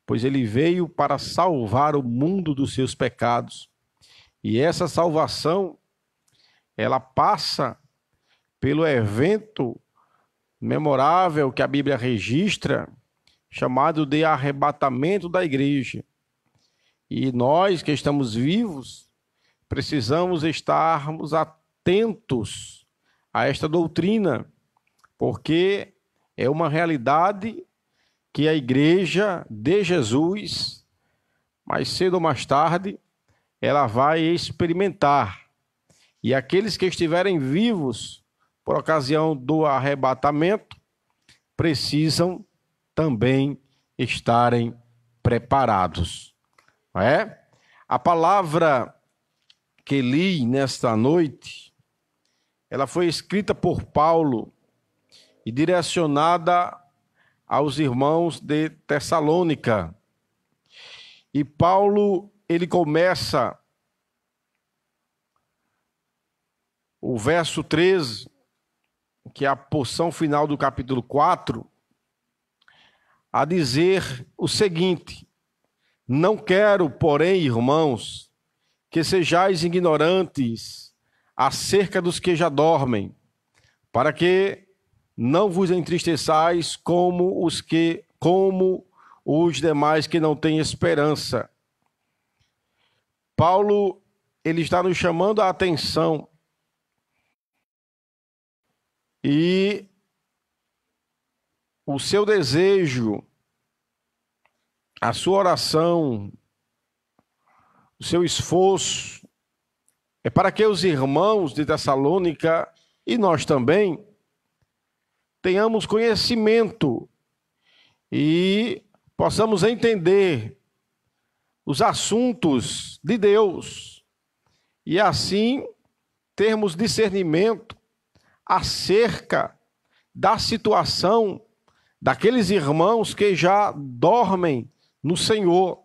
pois ele veio para salvar o mundo dos seus pecados. E essa salvação, ela passa pelo evento memorável que a Bíblia registra, chamado de arrebatamento da igreja. E nós que estamos vivos, precisamos estarmos atentos a esta doutrina, porque é uma realidade que a igreja de Jesus, mais cedo ou mais tarde, ela vai experimentar. E aqueles que estiverem vivos por ocasião do arrebatamento, precisam também estarem preparados. Não é? A palavra que li nesta noite, ela foi escrita por Paulo e direcionada aos irmãos de Tessalônica. E Paulo, ele começa o verso 13, que é a porção final do capítulo 4, a dizer o seguinte: não quero, porém, irmãos, que sejais ignorantes acerca dos que já dormem, para que não vos entristeçais como os demais que não têm esperança. Paulo, ele está nos chamando a atenção e o seu desejo, a sua oração, o seu esforço é para que os irmãos de Tessalônica e nós também tenhamos conhecimento e possamos entender os assuntos de Deus e assim termos discernimento acerca da situação daqueles irmãos que já dormem no Senhor.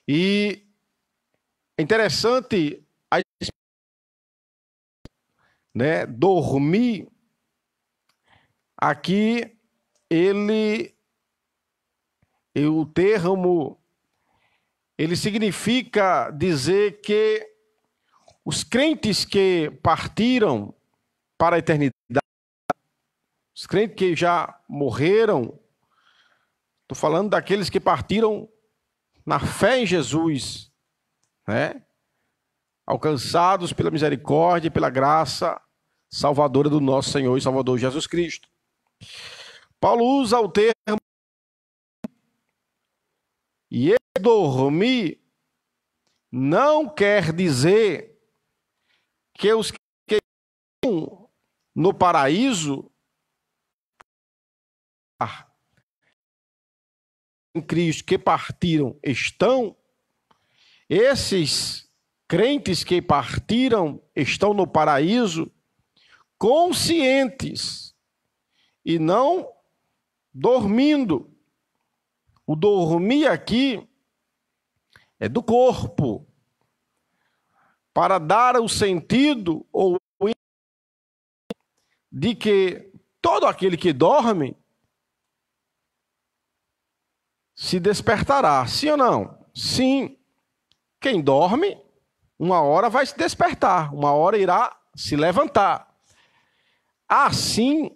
E é interessante dormir aqui, o termo, ele significa dizer que os crentes que partiram para a eternidade, os crentes que já morreram, estou falando daqueles que partiram na fé em Jesus, né? Alcançados pela misericórdia e pela graça salvadora do nosso Senhor e Salvador Jesus Cristo. Paulo usa o termo e dormir não quer dizer que os que estão no paraíso em Cristo que partiram estão, esses crentes que partiram estão no paraíso conscientes e não dormindo. O dormir aqui é do corpo, para dar o sentido ou de que todo aquele que dorme se despertará. Sim ou não? Sim. Quem dorme, uma hora vai se despertar, uma hora irá se levantar. Assim,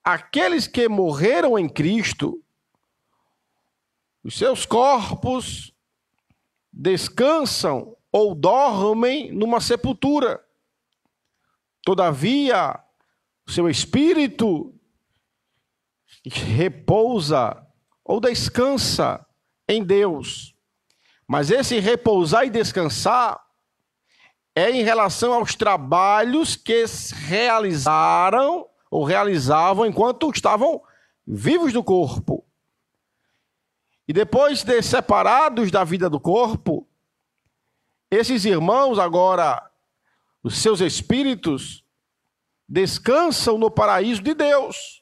aqueles que morreram em Cristo, os seus corpos descansam ou dormem numa sepultura. Todavia, o seu espírito repousa ou descansa em Deus. Mas esse repousar e descansar é em relação aos trabalhos que realizaram ou realizavam enquanto estavam vivos no corpo. E depois de separados da vida do corpo, esses irmãos agora, os seus espíritos, descansam no paraíso de Deus.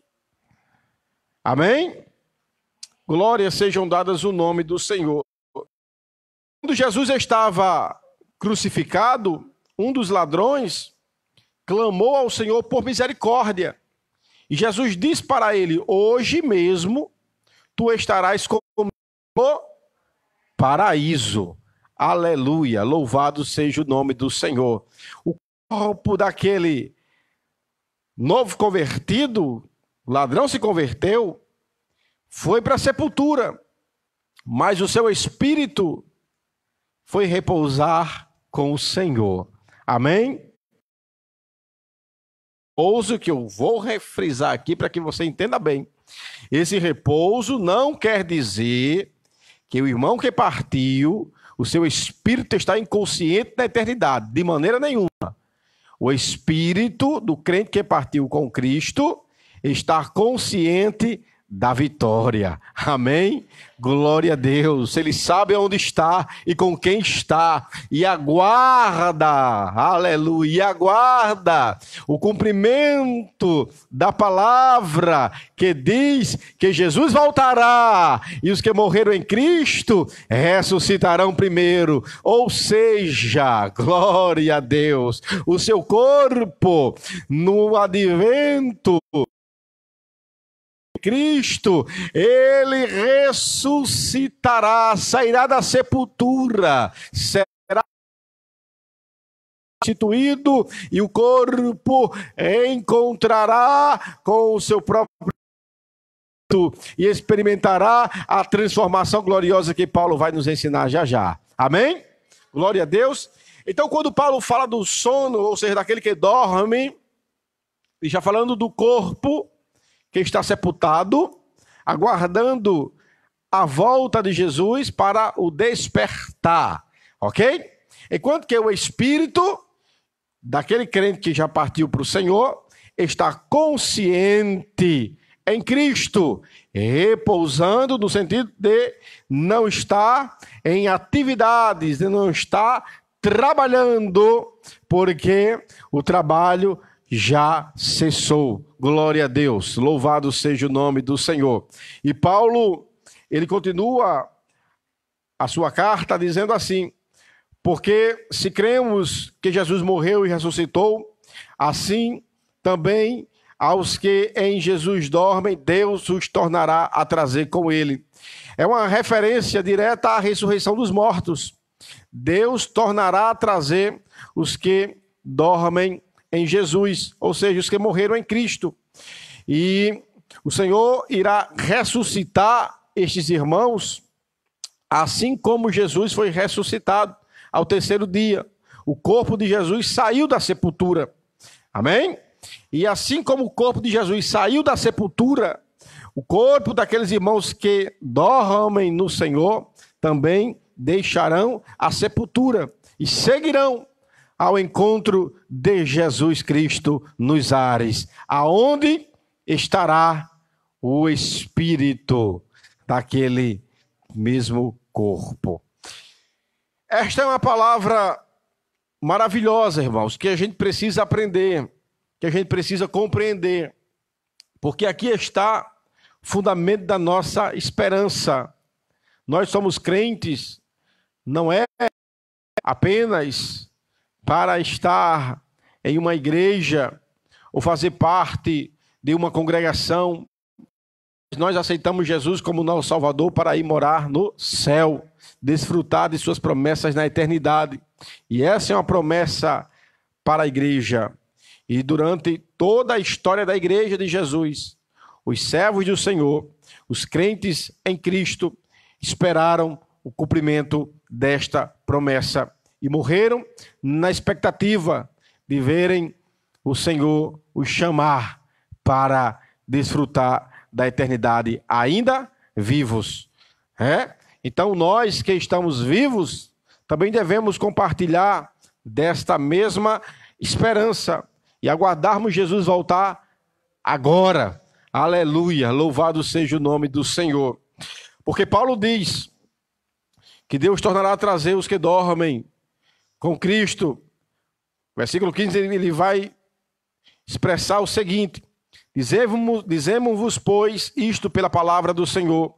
Amém? Glórias sejam dadas o nome do Senhor. Quando Jesus estava crucificado, um dos ladrões clamou ao Senhor por misericórdia. E Jesus disse para ele: hoje mesmo tu estarás comigo no paraíso. Aleluia, louvado seja o nome do Senhor. O corpo daquele novo convertido, o ladrão se converteu, foi para a sepultura, mas o seu espírito foi repousar com o Senhor. Amém? Repouso que eu vou refrisar aqui para que você entenda bem. Esse repouso não quer dizer que o irmão que partiu, o seu espírito está inconsciente na eternidade, de maneira nenhuma. O espírito do crente que partiu com Cristo está consciente da vitória. Amém? Glória a Deus. Ele sabe onde está e com quem está. E aguarda, aleluia, e aguarda o cumprimento da palavra que diz que Jesus voltará e os que morreram em Cristo ressuscitarão primeiro. Ou seja, glória a Deus, o seu corpo no advento Cristo, ele ressuscitará, sairá da sepultura, será constituído e o corpo encontrará com o seu próprio e experimentará a transformação gloriosa que Paulo vai nos ensinar já já. Amém? Glória a Deus. Então, quando Paulo fala do sono, ou seja, daquele que dorme, ele está falando do corpo que está sepultado, aguardando a volta de Jesus para o despertar, ok? Enquanto que o espírito daquele crente que já partiu para o Senhor está consciente em Cristo, repousando no sentido de não estar em atividades, de não estar trabalhando, porque o trabalho já cessou. Glória a Deus, louvado seja o nome do Senhor. E Paulo, ele continua a sua carta dizendo assim: porque se cremos que Jesus morreu e ressuscitou, assim também aos que em Jesus dormem, Deus os tornará a trazer com ele. É uma referência direta à ressurreição dos mortos. Deus tornará a trazer os que dormem em Jesus, ou seja, os que morreram em Cristo. E o Senhor irá ressuscitar estes irmãos, assim como Jesus foi ressuscitado ao terceiro dia. O corpo de Jesus saiu da sepultura. Amém? E assim como o corpo de Jesus saiu da sepultura, o corpo daqueles irmãos que dormem no Senhor também deixarão a sepultura e seguirão ao encontro de Jesus Cristo nos ares, aonde estará o espírito daquele mesmo corpo. Esta é uma palavra maravilhosa, irmãos, que a gente precisa aprender, que a gente precisa compreender, porque aqui está o fundamento da nossa esperança. Nós somos crentes, não é apenas para estar em uma igreja ou fazer parte de uma congregação. Nós aceitamos Jesus como nosso Salvador para ir morar no céu, desfrutar de suas promessas na eternidade. E essa é uma promessa para a igreja. E durante toda a história da igreja de Jesus, os servos do Senhor, os crentes em Cristo, esperaram o cumprimento desta promessa e morreram na expectativa de verem o Senhor os chamar para desfrutar da eternidade ainda vivos. Então nós que estamos vivos também devemos compartilhar desta mesma esperança e aguardarmos Jesus voltar agora. Aleluia, louvado seja o nome do Senhor. Porque Paulo diz que Deus tornará a trazer os que dormem com Cristo. Versículo 15, ele vai expressar o seguinte: dizemos-vos, pois, isto pela palavra do Senhor,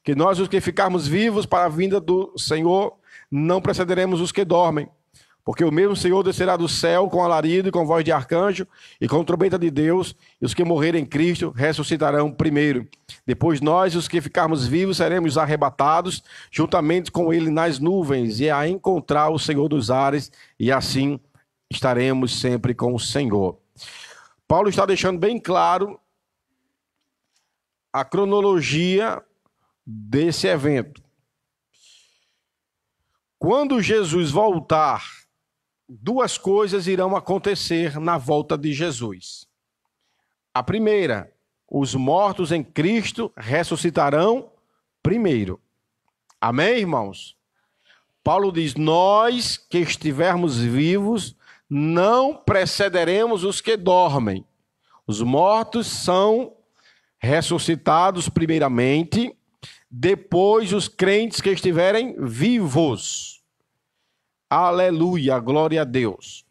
que nós, os que ficarmos vivos para a vinda do Senhor, não precederemos os que dormem. Porque o mesmo Senhor descerá do céu com alarido e com voz de arcanjo e com trombeta de Deus, e os que morrerem em Cristo ressuscitarão primeiro. Depois nós, os que ficarmos vivos, seremos arrebatados juntamente com ele nas nuvens e a encontrar o Senhor dos ares, e assim estaremos sempre com o Senhor. Paulo está deixando bem claro a cronologia desse evento. Quando Jesus voltar, duas coisas irão acontecer na volta de Jesus. A primeira, os mortos em Cristo ressuscitarão primeiro. Amém, irmãos? Paulo diz, nós que estivermos vivos, não precederemos os que dormem. Os mortos são ressuscitados primeiramente, depois os crentes que estiverem vivos. Aleluia, glória a Deus.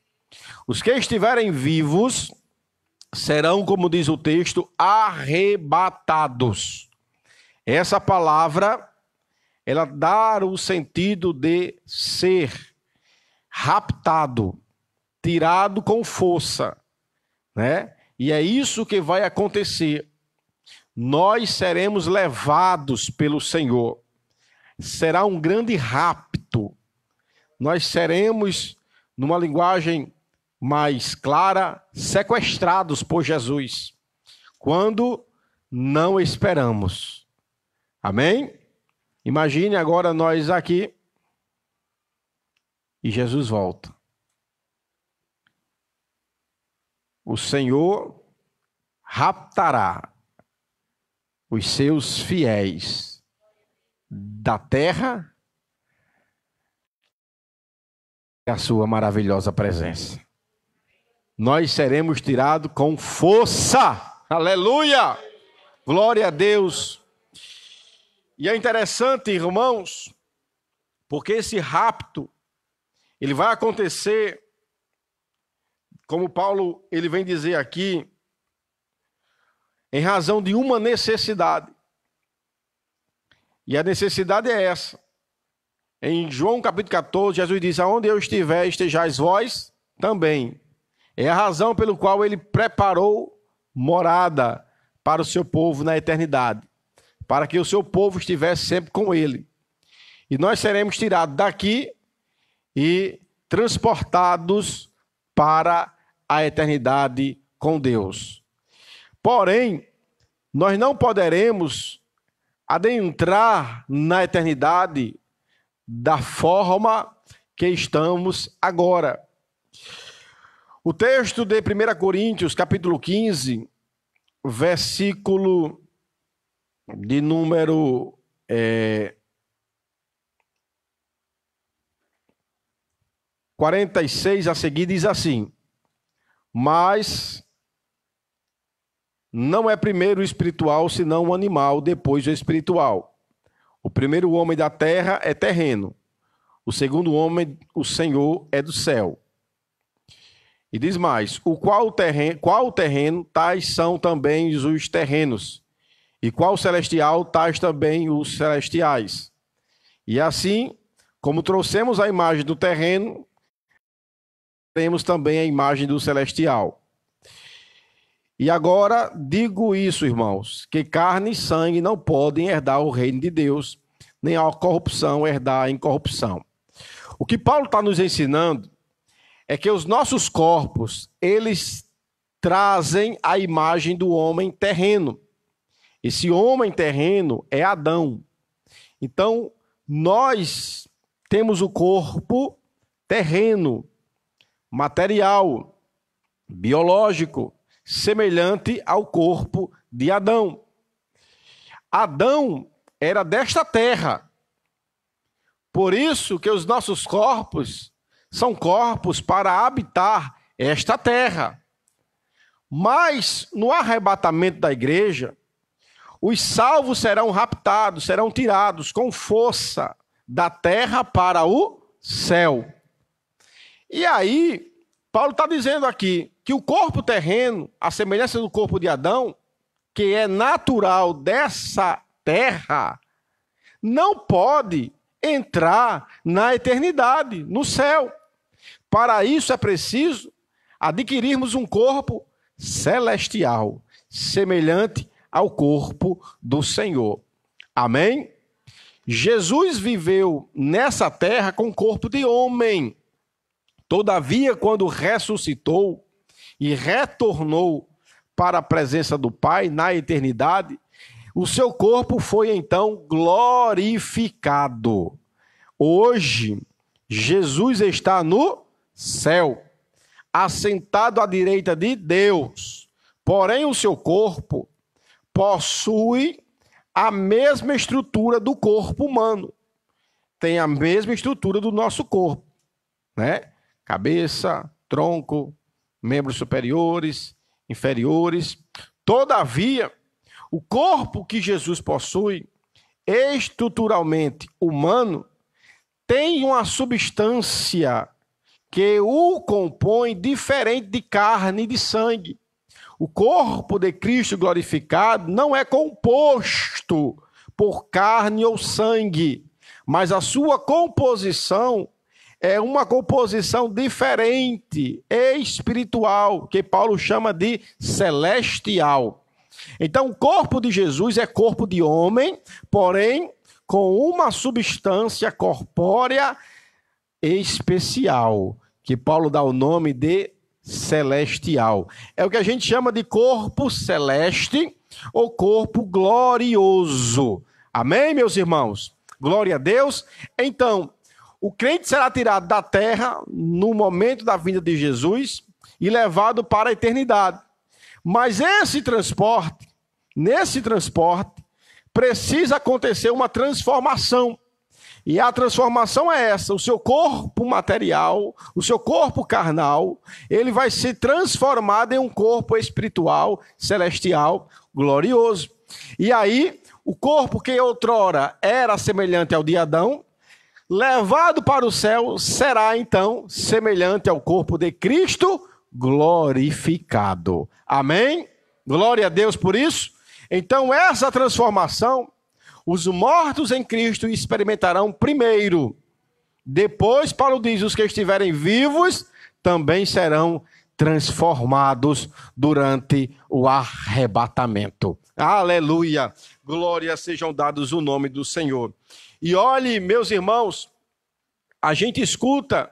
Os que estiverem vivos serão, como diz o texto, arrebatados. Essa palavra, ela dá o sentido de ser raptado, tirado com força, né? E é isso que vai acontecer. Nós seremos levados pelo Senhor. Será um grande rapto. Nós seremos, numa linguagem mais clara, sequestrados por Jesus, quando não esperamos. Amém? Imagine agora nós aqui e Jesus volta. O Senhor raptará os seus fiéis da terra e a sua maravilhosa presença. Nós seremos tirados com força. Aleluia! Glória a Deus. E é interessante, irmãos, porque esse rapto, ele vai acontecer, como Paulo ele vem dizer aqui, em razão de uma necessidade. E a necessidade é essa. Em João capítulo 14, Jesus diz, aonde eu estiver, estejais vós também. É a razão pelo qual ele preparou morada para o seu povo na eternidade, para que o seu povo estivesse sempre com ele. E nós seremos tirados daqui e transportados para a eternidade com Deus. Porém, nós não poderemos adentrar na eternidade da forma que estamos agora. O texto de 1 Coríntios, capítulo 15, versículo de número 46 a seguir, diz assim, mas não é primeiro o espiritual, senão o animal, depois o espiritual. O primeiro homem da terra é terreno. O segundo homem, o Senhor, é do céu. E diz mais, qual terreno, tais são também os terrenos. E qual celestial, tais também os celestiais. E assim, como trouxemos a imagem do terreno, temos também a imagem do celestial. E agora digo isso, irmãos, que carne e sangue não podem herdar o reino de Deus, nem a corrupção herdar a incorrupção. O que Paulo está nos ensinando é que os nossos corpos, eles trazem a imagem do homem terreno. Esse homem terreno é Adão. Então, nós temos o corpo terreno, material, biológico, semelhante ao corpo de Adão. Adão era desta terra. Por isso que os nossos corpos são corpos para habitar esta terra. Mas no arrebatamento da igreja, os salvos serão raptados, serão tirados com força da terra para o céu. E aí, Paulo está dizendo aqui que o corpo terreno, a semelhança do corpo de Adão, que é natural dessa terra, não pode entrar na eternidade, no céu. Para isso é preciso adquirirmos um corpo celestial, semelhante ao corpo do Senhor. Amém? Jesus viveu nessa terra com corpo de homem. Todavia, quando ressuscitou e retornou para a presença do Pai na eternidade, o seu corpo foi então glorificado. Hoje, Jesus está no céu, assentado à direita de Deus. Porém, o seu corpo possui a mesma estrutura do corpo humano. Tem a mesma estrutura do nosso corpo, né? Cabeça, tronco, membros superiores, inferiores. Todavia, o corpo que Jesus possui, estruturalmente humano, tem uma substância que o compõe diferente de carne e de sangue. O corpo de Cristo glorificado não é composto por carne ou sangue, mas a sua composição é uma composição diferente, espiritual, que Paulo chama de celestial. Então, o corpo de Jesus é corpo de homem, porém, com uma substância corpórea especial, que Paulo dá o nome de celestial. É o que a gente chama de corpo celeste ou corpo glorioso. Amém, meus irmãos? Glória a Deus. Então, o crente será tirado da terra no momento da vinda de Jesus e levado para a eternidade. Mas nesse transporte, precisa acontecer uma transformação. E a transformação é essa: o seu corpo material, o seu corpo carnal, ele vai ser transformado em um corpo espiritual, celestial, glorioso. E aí, o corpo que outrora era semelhante ao de Adão, levado para o céu, será então semelhante ao corpo de Cristo glorificado. Amém? Glória a Deus por isso. Então, essa transformação, os mortos em Cristo experimentarão primeiro. Depois, Paulo diz, os que estiverem vivos também serão transformados durante o arrebatamento. Aleluia! Glória sejam dados o nome do Senhor. E olhe, meus irmãos, a gente escuta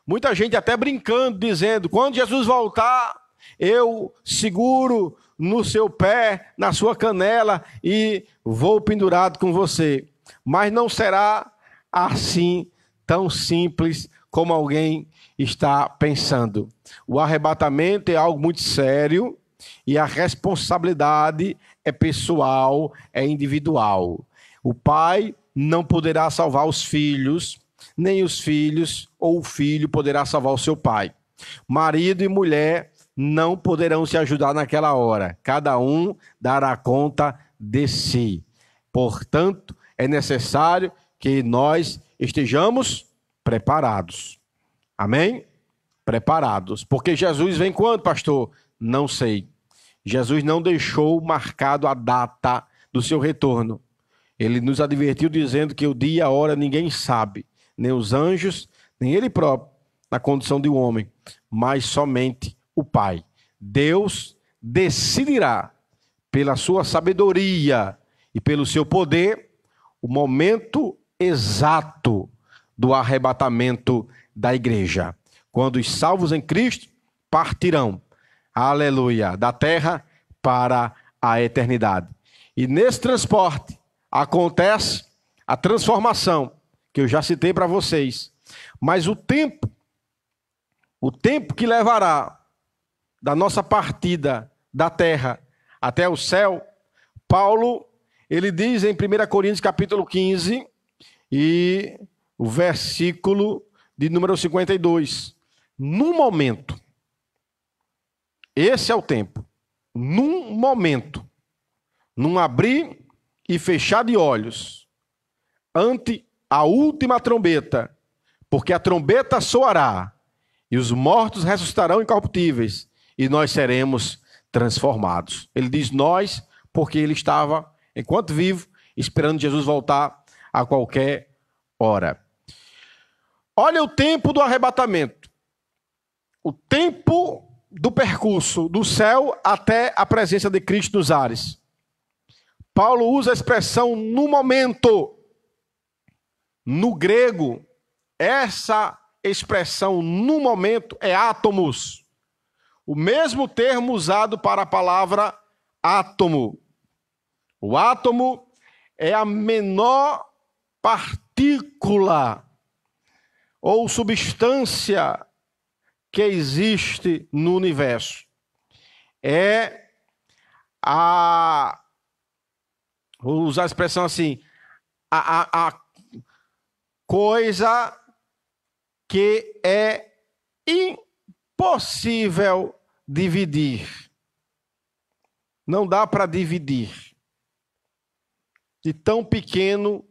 muita gente até brincando, dizendo, quando Jesus voltar, eu seguro no seu pé, na sua canela e vou pendurado com você. Mas não será assim tão simples como alguém está pensando. O arrebatamento é algo muito sério e a responsabilidade é pessoal, é individual. O pai não poderá salvar os filhos, nem os filhos ou o filho poderá salvar o seu pai. Marido e mulher não poderão se ajudar naquela hora. Cada um dará conta de si. Portanto, é necessário que nós estejamos preparados. Amém? Preparados. Porque Jesus vem quando, pastor? Não sei. Jesus não deixou marcado a data do seu retorno. Ele nos advertiu dizendo que o dia e a hora ninguém sabe, nem os anjos, nem ele próprio, na condição de um homem, mas somente o Pai. Deus decidirá, pela sua sabedoria e pelo seu poder, o momento exato do arrebatamento da igreja, quando os salvos em Cristo partirão, aleluia, da terra para a eternidade. E nesse transporte acontece a transformação, que eu já citei para vocês, mas o tempo que levará da nossa partida da terra até o céu, Paulo, ele diz em 1 Coríntios capítulo 15 e o versículo de número 52, num momento, esse é o tempo, num momento, num abrir e fechar de olhos, ante a última trombeta, porque a trombeta soará, e os mortos ressuscitarão incorruptíveis, e nós seremos transformados. Ele diz nós, porque ele estava, enquanto vivo, esperando Jesus voltar a qualquer hora. Olha o tempo do arrebatamento. o tempo do percurso do céu até a presença de Cristo nos ares. Paulo usa a expressão no momento. No grego, essa expressão no momento é átomos. O mesmo termo usado para a palavra átomo. O átomo é a menor partícula ou substância que existe no universo. Vou usar a expressão assim, a coisa que é impossível dividir. Não dá para dividir. De tão pequeno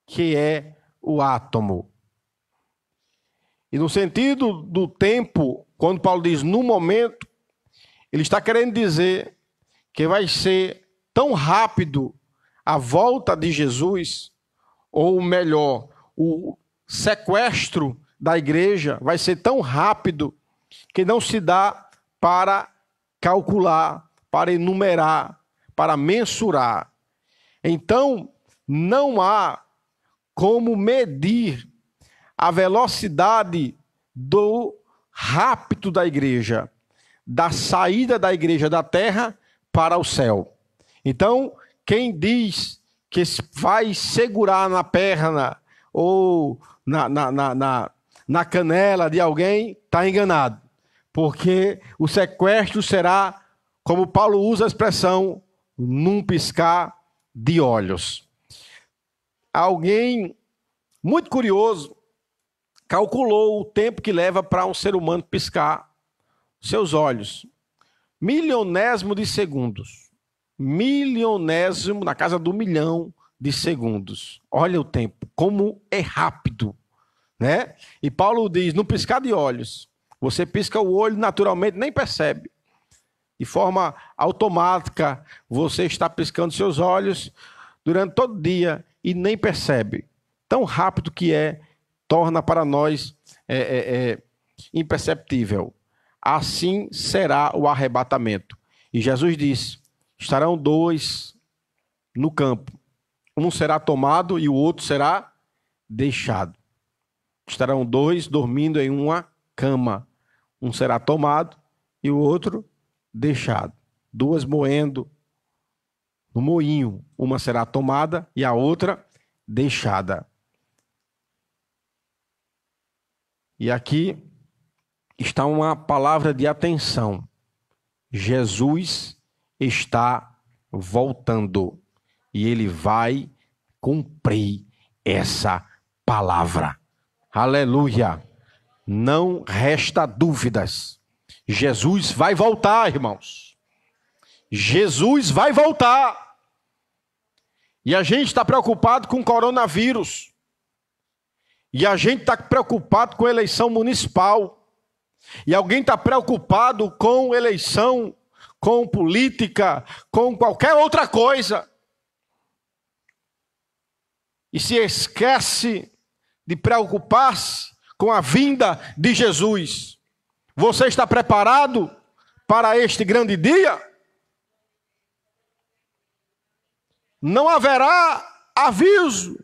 que é o átomo. E no sentido do tempo, quando Paulo diz no momento, ele está querendo dizer que vai ser tão rápido a volta de Jesus, ou melhor, o sequestro da igreja vai ser tão rápido que não se dá para calcular, para enumerar, para mensurar. Então, não há como medir a velocidade do rapto da igreja, da saída da igreja da terra para o céu. Então, quem diz que vai segurar na perna ou na canela de alguém, está enganado. Porque o sequestro será, como Paulo usa a expressão, num piscar de olhos. Alguém muito curioso calculou o tempo que leva para um ser humano piscar seus olhos. Milionésimo de segundos. Milionésimo, na casa do milhão de segundos. Olha o tempo, como é rápido, né? E Paulo diz, no piscar de olhos, você pisca o olho naturalmente, nem percebe. De forma automática, você está piscando seus olhos durante todo o dia e nem percebe. Tão rápido que torna para nós imperceptível. Assim será o arrebatamento. E Jesus disse, estarão dois no campo. Um será tomado e o outro será deixado. Estarão dois dormindo em uma cama. Um será tomado e o outro deixado. Duas moendo no moinho. Uma será tomada e a outra deixada. E aqui está uma palavra de atenção. Jesus está voltando. E ele vai cumprir essa palavra. Aleluia! Não resta dúvidas. Jesus vai voltar, irmãos. Jesus vai voltar. E a gente está preocupado com o coronavírus. E a gente está preocupado com eleição municipal. E alguém está preocupado com eleição, com política, com qualquer outra coisa. E se esquece de preocupar-se com a vinda de Jesus. Você está preparado para este grande dia? Não haverá aviso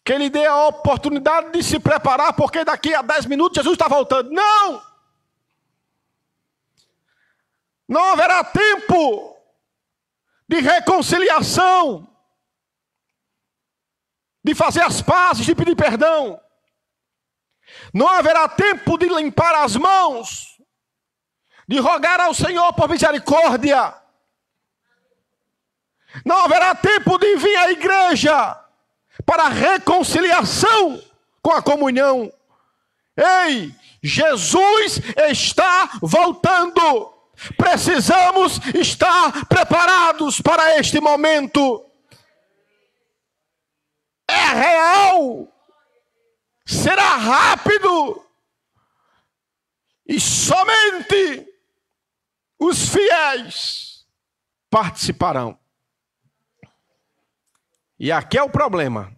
que lhe dê a oportunidade de se preparar, porque daqui a 10 minutos Jesus está voltando. Não! Não haverá tempo de reconciliação, de fazer as pazes, de pedir perdão. Não haverá tempo de limpar as mãos, de rogar ao Senhor por misericórdia. Não haverá tempo de vir à igreja para a reconciliação com a comunhão. Ei, Jesus está voltando. Precisamos estar preparados para este momento. É real. Será rápido. E somente os fiéis participarão. E aqui é o problema.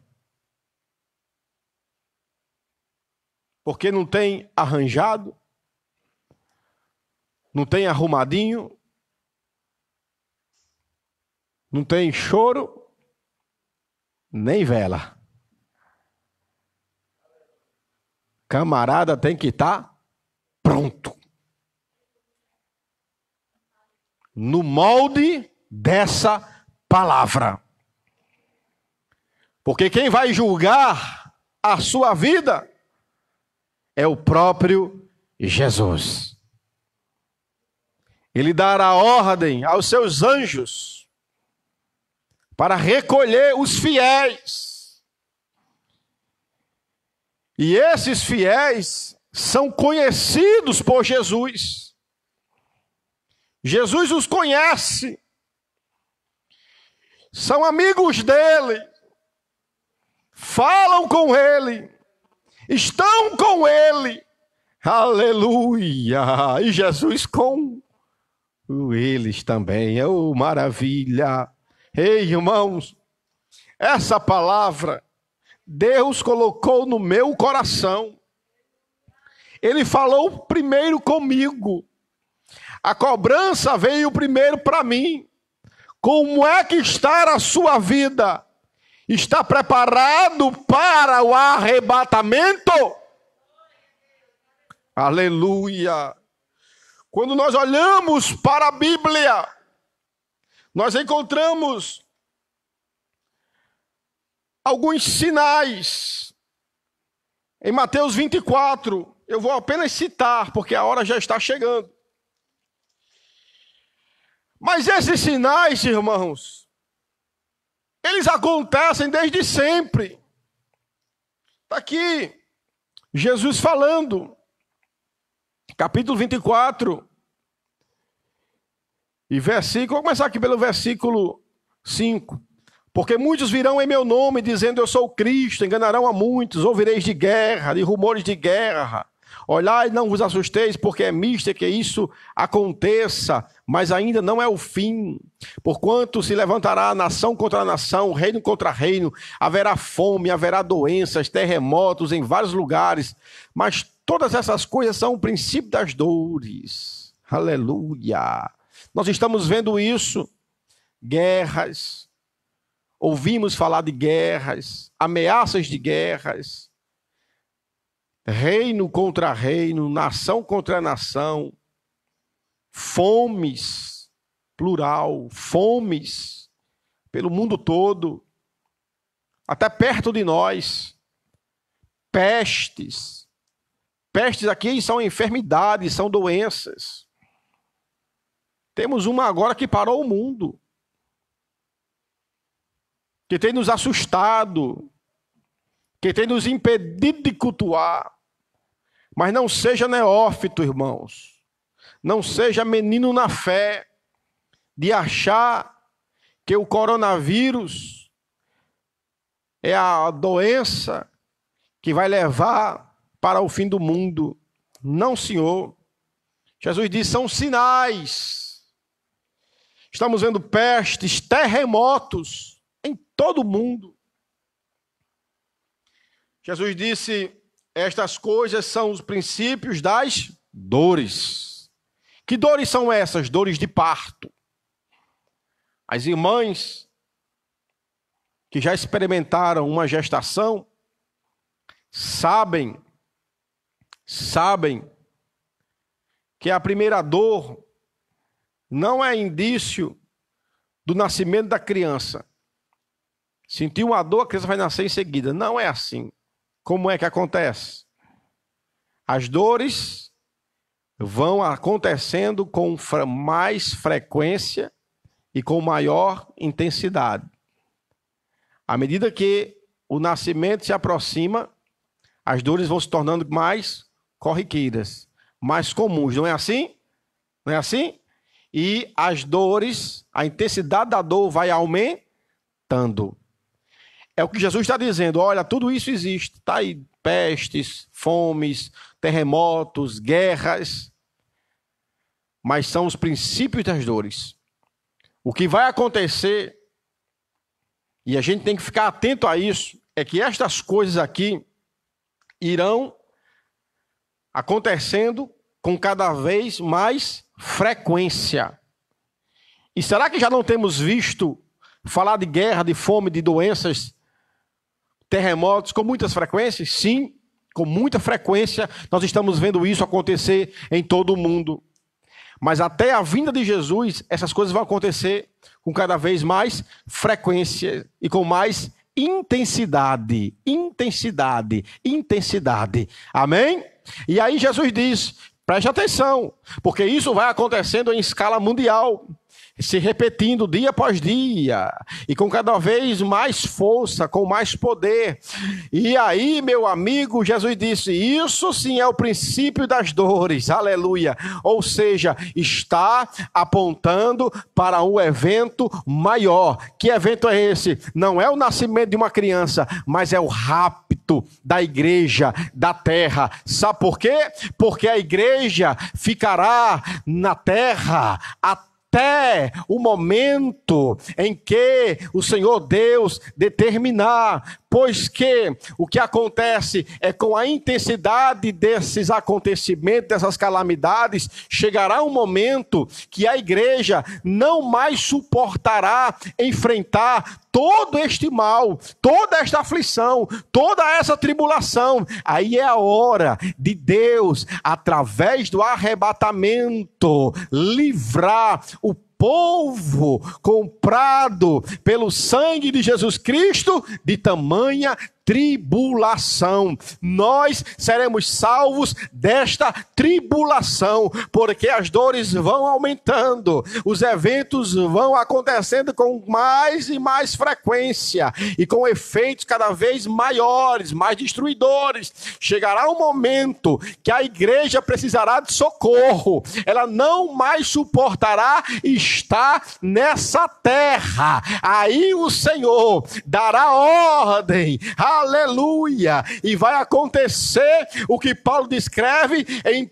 porque não tem arranjado, não tem arrumadinho, não tem choro, nem vela. Camarada tem que estar pronto. No molde dessa palavra. Porque quem vai julgar a sua vida é o próprio Jesus. Ele dará ordem aos seus anjos para recolher os fiéis. E esses fiéis são conhecidos por Jesus. Jesus os conhece. São amigos dele. Falam com ele. Estão com ele. Aleluia! E Jesus com eles também. Oh, maravilha! Ei, irmãos, essa palavra Deus colocou no meu coração. Ele falou primeiro comigo. A cobrança veio primeiro para mim. Como é que está a sua vida? Está preparado para o arrebatamento? Aleluia! Quando nós olhamos para a Bíblia, nós encontramos alguns sinais. Em Mateus 24, eu vou apenas citar, porque a hora já está chegando. Mas esses sinais, irmãos, eles acontecem desde sempre. Está aqui Jesus falando, capítulo 24, e versículo, vou começar aqui pelo versículo 5. Porque muitos virão em meu nome, dizendo eu sou Cristo, enganarão a muitos, ouvireis de guerra, de rumores de guerra. Olhai, não vos assusteis, porque é misto que isso aconteça, mas ainda não é o fim. Porquanto se levantará nação contra nação, reino contra reino, haverá fome, haverá doenças, terremotos em vários lugares, mas todas essas coisas são o princípio das dores. Aleluia! Nós estamos vendo isso, guerras, ouvimos falar de guerras, ameaças de guerras, reino contra reino, nação contra nação, fomes, plural, fomes, pelo mundo todo, até perto de nós, pestes. Pestes aqui são enfermidades, são doenças. Temos uma agora que parou o mundo, que tem nos assustado, que tem nos impedido de cultuar. Mas não seja neófito, irmãos. Não seja menino na fé de achar que o coronavírus é a doença que vai levar para o fim do mundo. Não, Senhor. Jesus disse, são sinais. Estamos vendo pestes, terremotos em todo o mundo. Jesus disse, estas coisas são os princípios das dores. Que dores são essas? Dores de parto. As irmãs que já experimentaram uma gestação sabem que a primeira dor não é indício do nascimento da criança. Sentiu uma dor, a criança vai nascer em seguida. Não é assim. Como é que acontece? As dores vão acontecendo com mais frequência e com maior intensidade. À medida que o nascimento se aproxima, as dores vão se tornando mais corriqueiras, mais comuns. Não é assim? Não é assim? E as dores, a intensidade da dor vai aumentando. É o que Jesus está dizendo, olha, tudo isso existe, está aí, pestes, fomes, terremotos, guerras, mas são os princípios das dores. O que vai acontecer, e a gente tem que ficar atento a isso, é que estas coisas aqui irão acontecendo com cada vez mais frequência. E será que já não temos visto falar de guerra, de fome, de doenças, terremotos com muitas frequências? Sim, com muita frequência nós estamos vendo isso acontecer em todo o mundo. Mas até a vinda de Jesus, essas coisas vão acontecer com cada vez mais frequência e com mais intensidade. Amém? E aí Jesus diz, preste atenção, porque isso vai acontecendo em escala mundial, se repetindo dia após dia, e com cada vez mais força, com mais poder. E aí, meu amigo, Jesus disse, isso sim é o princípio das dores, aleluia. Ou seja, está apontando para um evento maior. Que evento é esse? Não é o nascimento de uma criança, mas é o rapto da igreja, da terra. Sabe por quê? Porque a igreja ficará na terra até o momento em que o Senhor Deus determinar, pois que o que acontece é com a intensidade desses acontecimentos, dessas calamidades, chegará um momento que a igreja não mais suportará enfrentar todo este mal, toda esta aflição, toda essa tribulação. Aí é a hora de Deus, através do arrebatamento, livrar o povo comprado pelo sangue de Jesus Cristo de tamanha tribulação. Nós seremos salvos desta tribulação, porque as dores vão aumentando, os eventos vão acontecendo com mais e mais frequência e com efeitos cada vez maiores, mais destruidores. Chegará um momento que a igreja precisará de socorro, ela não mais suportará estar nessa terra. Aí o Senhor dará ordem, aleluia, e vai acontecer o que Paulo descreve em 1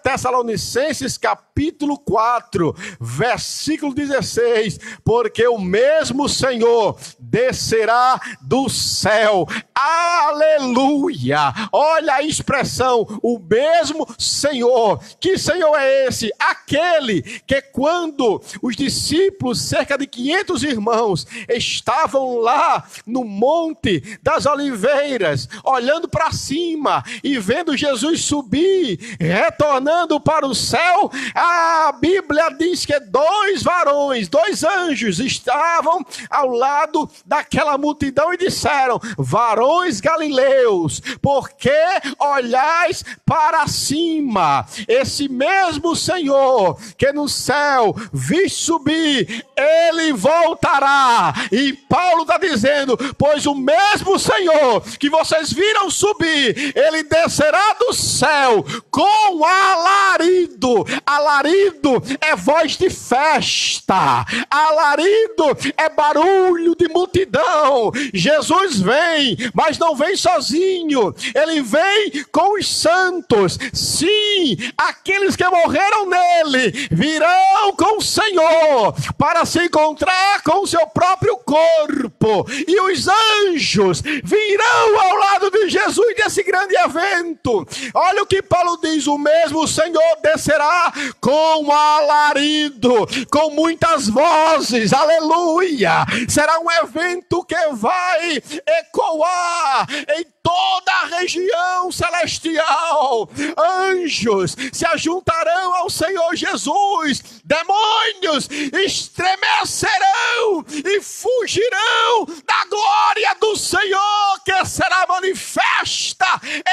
Tessalonicenses capítulo 4, versículo 16, porque o mesmo Senhor descerá do céu, aleluia. Olha a expressão, o mesmo Senhor. Que Senhor é esse? Aquele que quando os discípulos, cerca de 500 irmãos, estavam lá no Monte das Oliveiras, olhando para cima e vendo Jesus subir, retornando para o céu, a Bíblia diz que dois varões, dois anjos estavam ao lado daquela multidão e disseram: varões galileus, por que olhais para cima? Esse mesmo Senhor que no céu vi subir, ele voltará. E Paulo está dizendo, pois o mesmo Senhor que vocês viram subir, ele descerá do céu com alarido. Alarido é voz de festa, alarido é barulho de multidão. Jesus vem, mas não vem sozinho, ele vem com os santos. Sim, aqueles que morreram nele virão com o Senhor para se encontrar com o seu próprio corpo, e os anjos virão ao lado de Jesus nesse grande evento. Olha o que Paulo diz: o mesmo Senhor descerá com alarido, com muitas vozes, aleluia. Será um evento que vai ecoar em toda a região celestial. Anjos se ajuntarão ao Senhor Jesus, demônios estremecerão e fugirão da glória do Senhor, que será manifesta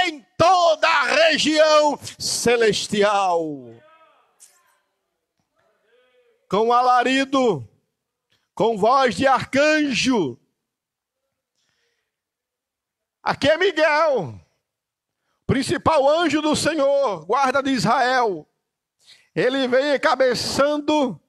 em toda a região celestial. Com alarido, com voz de arcanjo. Aqui é Miguel, principal anjo do Senhor, guarda de Israel. Ele vem encabeçando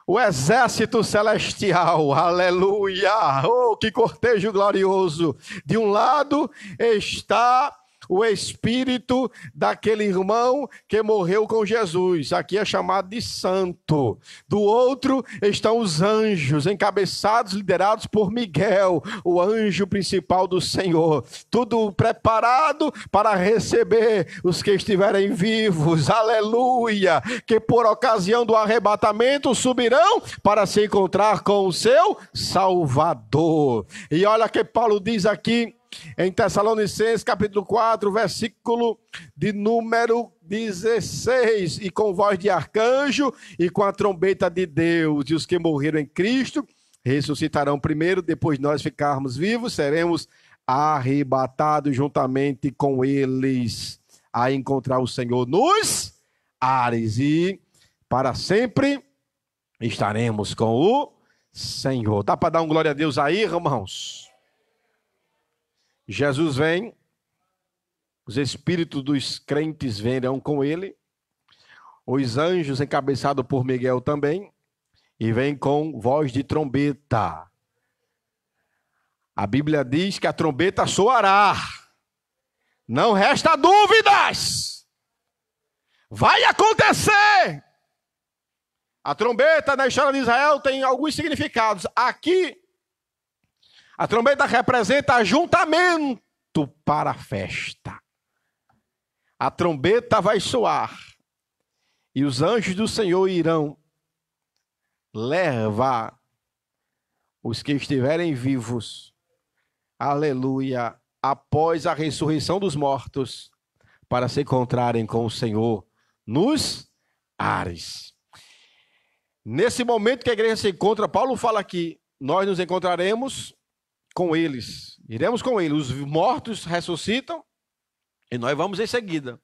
o exército celestial, aleluia. Oh, que cortejo glorioso. De um lado está o espírito daquele irmão que morreu com Jesus. Aqui é chamado de santo. Do outro estão os anjos, encabeçados, liderados por Miguel, o anjo principal do Senhor. Tudo preparado para receber os que estiverem vivos. Aleluia! Que por ocasião do arrebatamento subirão para se encontrar com o seu Salvador. E olha que Paulo diz aqui em Tessalonicenses capítulo 4, versículo de número 16: e com voz de arcanjo e com a trombeta de Deus, e os que morreram em Cristo ressuscitarão primeiro, depois nós ficarmos vivos, seremos arrebatados juntamente com eles a encontrar o Senhor nos ares, e para sempre estaremos com o Senhor. Dá para dar um glória a Deus aí, irmãos? Jesus vem, os espíritos dos crentes virão com ele, os anjos encabeçados por Miguel também, e vem com voz de trombeta. A Bíblia diz que a trombeta soará, não resta dúvidas, vai acontecer. A trombeta na história de Israel tem alguns significados. Aqui, a trombeta representa ajuntamento para a festa. A trombeta vai soar e os anjos do Senhor irão levar os que estiverem vivos, aleluia, após a ressurreição dos mortos, para se encontrarem com o Senhor nos ares. Nesse momento que a igreja se encontra, Paulo fala que nós nos encontraremos com eles, iremos com eles. Os mortos ressuscitam e nós vamos em seguida.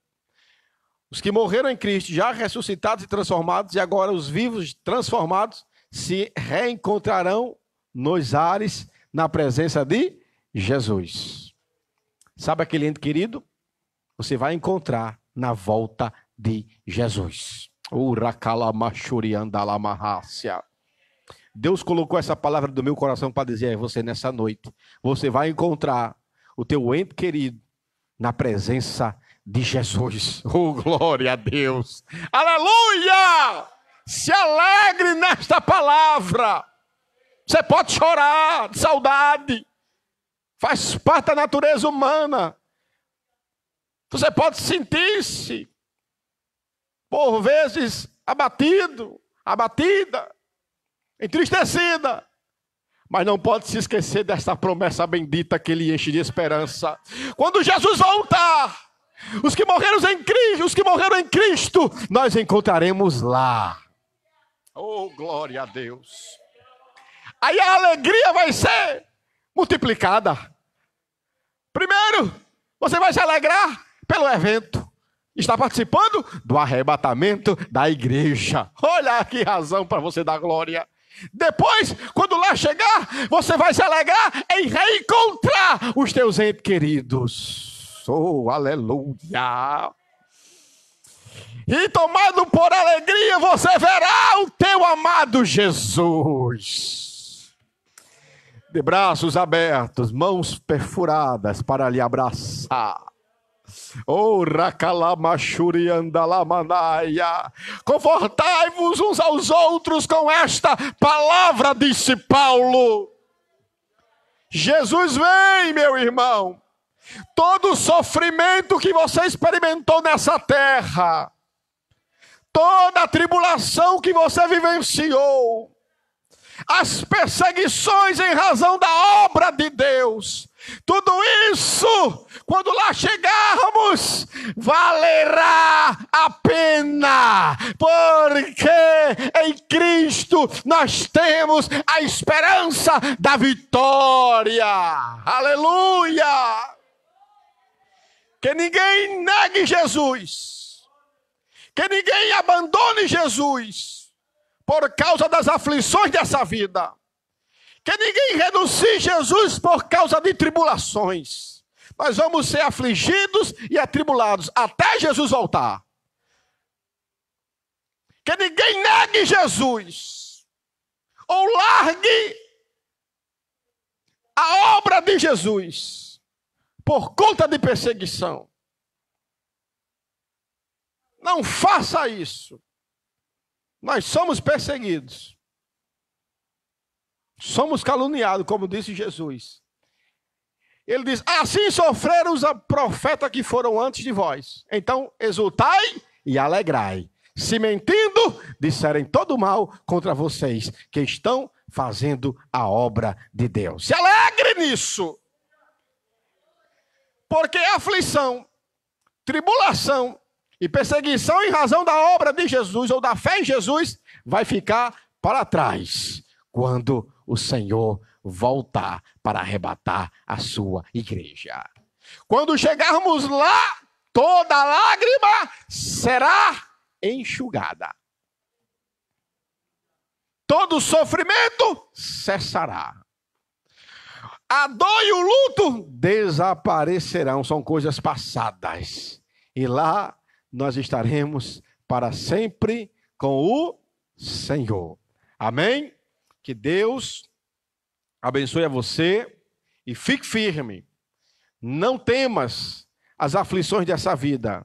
Os que morreram em Cristo, já ressuscitados e transformados, e agora os vivos transformados, se reencontrarão nos ares, na presença de Jesus. Sabe aquele ente querido? Você vai encontrar na volta de Jesus. Deus colocou essa palavra do meu coração para dizer a você nessa noite. Você vai encontrar o teu ente querido na presença de Jesus. Oh, glória a Deus! Aleluia! Se alegre nesta palavra. Você pode chorar de saudade. Faz parte da natureza humana. Você pode sentir-se, por vezes, abatido, abatida, entristecida. Mas não pode se esquecer desta promessa bendita que ele enche de esperança. Quando Jesus voltar, os que morreram em Cristo, nós encontraremos lá. Oh, glória a Deus. Aí a alegria vai ser multiplicada. Primeiro, você vai se alegrar pelo evento. Está participando do arrebatamento da igreja. Olha que razão para você dar glória. Depois, quando lá chegar, você vai se alegrar em reencontrar os teus entes queridos. Oh, aleluia! E tomado por alegria, você verá o teu amado Jesus. De braços abertos, mãos perfuradas para lhe abraçar. Oh, racalamachuriandalamanaya. Confortai-vos uns aos outros com esta palavra, disse Paulo. Jesus vem, meu irmão. Todo o sofrimento que você experimentou nessa terra, toda a tribulação que você vivenciou, as perseguições em razão da obra de Deus, tudo isso, quando lá chegarmos, valerá a pena, porque em Cristo nós temos a esperança da vitória. Aleluia! Que ninguém negue Jesus, que ninguém abandone Jesus por causa das aflições dessa vida. Que ninguém renuncie Jesus por causa de tribulações. Nós vamos ser afligidos e atribulados até Jesus voltar. Que ninguém negue Jesus ou largue a obra de Jesus por conta de perseguição. Não faça isso. Nós somos perseguidos. Somos caluniados, como disse Jesus. Ele diz, assim sofreram os profetas que foram antes de vós. Então, exultai e alegrai. Se mentindo, disserem todo mal contra vocês, que estão fazendo a obra de Deus. Se alegre nisso. Porque aflição, tribulação e perseguição em razão da obra de Jesus ou da fé em Jesus vai ficar para trás quando o Senhor voltar para arrebatar a sua igreja. Quando chegarmos lá, toda lágrima será enxugada. Todo sofrimento cessará. A dor e o luto desaparecerão, são coisas passadas. E lá nós estaremos para sempre com o Senhor. Amém? Que Deus abençoe a você e fique firme. Não temas as aflições dessa vida.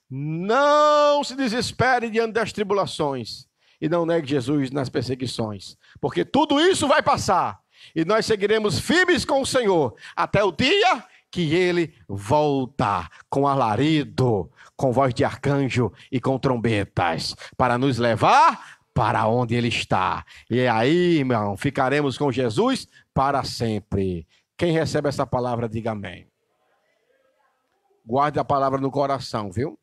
Não se desespere diante das tribulações. E não negue Jesus nas perseguições. Porque tudo isso vai passar. E nós seguiremos firmes com o Senhor até o dia que Ele voltar com alarido, com voz de arcanjo e com trombetas, para nos levar para onde Ele está. E aí, irmão, ficaremos com Jesus para sempre. Quem recebe essa palavra, diga amém. Guarde a palavra no coração, viu?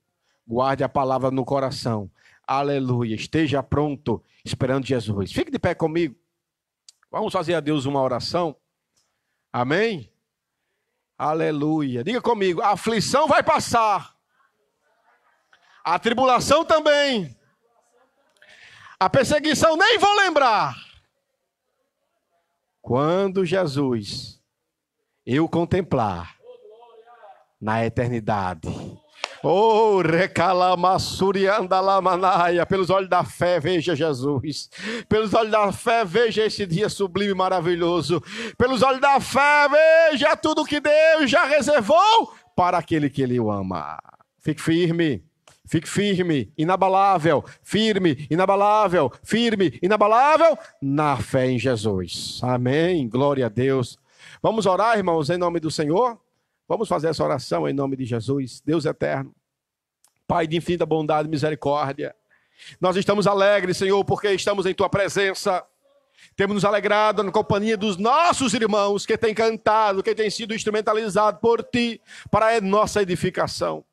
Guarde a palavra no coração. Aleluia. Esteja pronto, esperando Jesus. Fique de pé comigo. Vamos fazer a Deus uma oração. Amém? Aleluia. Diga comigo, a aflição vai passar. A tribulação também. A perseguição nem vou lembrar. Quando Jesus eu contemplar na eternidade. Oh, recalamassuriandalamanaya. Pelos olhos da fé, veja Jesus. Pelos olhos da fé, veja esse dia sublime e maravilhoso. Pelos olhos da fé, veja tudo que Deus já reservou para aquele que Ele o ama. Fique firme. Fique firme, inabalável, firme, inabalável, firme, inabalável, na fé em Jesus. Amém, glória a Deus. Vamos orar, irmãos, em nome do Senhor? Vamos fazer essa oração em nome de Jesus. Deus eterno, Pai de infinita bondade e misericórdia, nós estamos alegres, Senhor, porque estamos em Tua presença. Temos nos alegrado na companhia dos nossos irmãos que têm cantado, que têm sido instrumentalizados por Ti para a nossa edificação.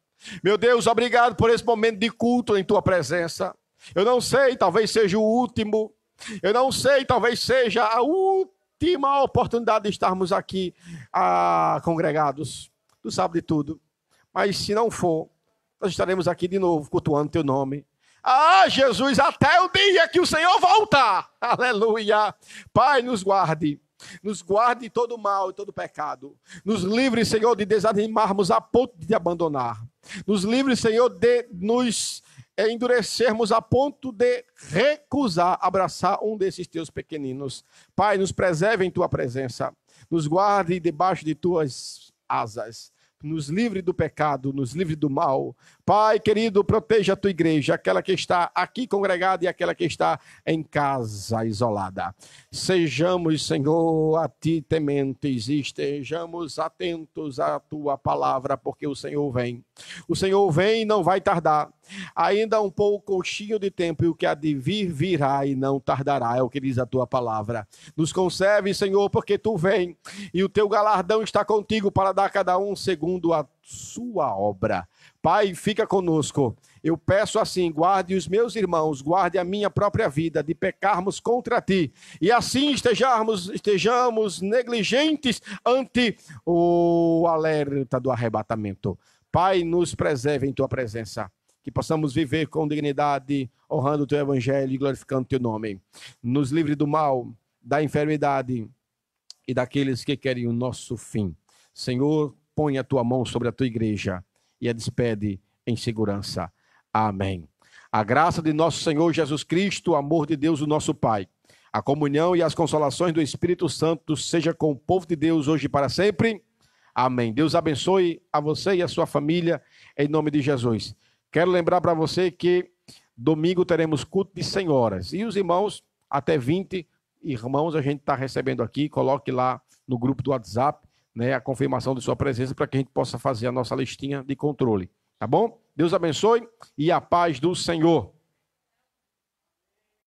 Meu Deus, obrigado por esse momento de culto em Tua presença. Eu não sei, talvez seja o último. Eu não sei, talvez seja a última oportunidade de estarmos aqui congregados. Tu sabe de tudo. Mas se não for, nós estaremos aqui de novo, cultuando Teu nome. Ah, Jesus, até o dia que o Senhor voltar. Aleluia. Pai, nos guarde. Nos guarde de todo mal e todo pecado. Nos livre, Senhor, de desanimarmos a ponto de abandonar. Nos livre, Senhor, de nos endurecermos a ponto de recusar abraçar um desses Teus pequeninos. Pai, nos preserve em Tua presença. Nos guarde debaixo de Tuas asas. Nos livre do pecado, nos livre do mal. Pai querido, proteja a Tua igreja, aquela que está aqui congregada e aquela que está em casa isolada. Sejamos, Senhor, a Ti tementes e estejamos atentos à Tua palavra, porque o Senhor vem. O Senhor vem e não vai tardar. Ainda um pouquinho de tempo e o que há de vir, virá e não tardará, é o que diz a Tua palavra. Nos conserve, Senhor, porque Tu vem e o Teu galardão está contigo para dar a cada um segundo a sua obra. Pai, fica conosco. Eu peço assim, guarde os meus irmãos, guarde a minha própria vida de pecarmos contra Ti. E assim estejamos negligentes ante o alerta do arrebatamento. Pai, nos preserve em Tua presença. Que possamos viver com dignidade, honrando o Teu evangelho e glorificando o Teu nome. Nos livre do mal, da enfermidade e daqueles que querem o nosso fim. Senhor, põe a Tua mão sobre a Tua igreja e a despede em segurança. Amém. A graça de nosso Senhor Jesus Cristo, o amor de Deus, o nosso Pai, a comunhão e as consolações do Espírito Santo seja com o povo de Deus hoje e para sempre. Amém. Deus abençoe a você e a sua família, em nome de Jesus. Quero lembrar para você que domingo teremos culto de senhoras. E os irmãos, até 20 irmãos, a gente está recebendo aqui. Coloque lá no grupo do WhatsApp, né, a confirmação de sua presença para que a gente possa fazer a nossa listinha de controle. Tá bom? Deus abençoe e a paz do Senhor.